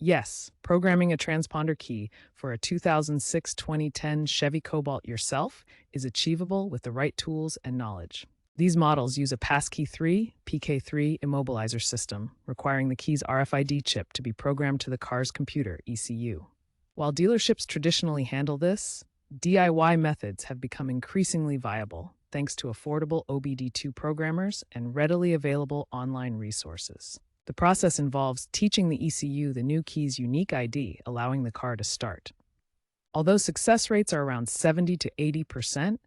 Yes, programming a transponder key for a 2006-2010 Chevy Cobalt yourself is achievable with the right tools and knowledge. These models use a passkey 3 PK3 immobilizer system, requiring the key's RFID chip to be programmed to the car's computer ECU. While dealerships traditionally handle this, DIY methods have become increasingly viable thanks to affordable OBD2 programmers and readily available online resources. The process involves teaching the ECU the new key's unique ID, allowing the car to start. Although success rates are around 70 to 80%,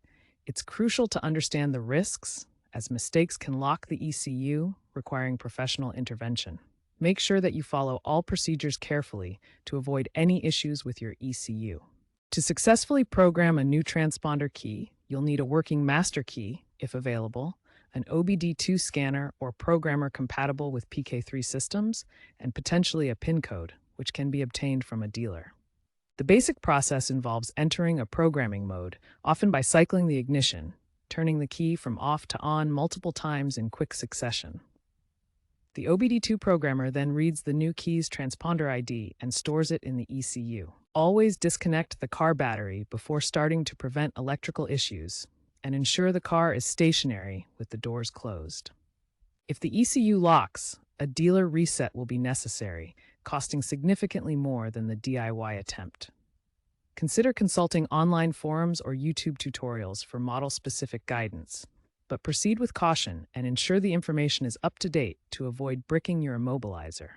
it's crucial to understand the risks, as mistakes can lock the ECU, requiring professional intervention. Make sure that you follow all procedures carefully to avoid any issues with your ECU. To successfully program a new transponder key, you'll need a working master key, if available, an OBD2 scanner or programmer compatible with PK3 systems, and potentially a PIN code, which can be obtained from a dealer. The basic process involves entering a programming mode, often by cycling the ignition, turning the key from off to on multiple times in quick succession. The OBD2 programmer then reads the new key's transponder ID and stores it in the ECU. Always disconnect the car battery before starting to prevent electrical issues, and ensure the car is stationary with the doors closed. If the ECU locks, a dealer reset will be necessary, costing significantly more than the DIY attempt. Consider consulting online forums or YouTube tutorials for model-specific guidance, but proceed with caution and ensure the information is up to date to avoid bricking your immobilizer.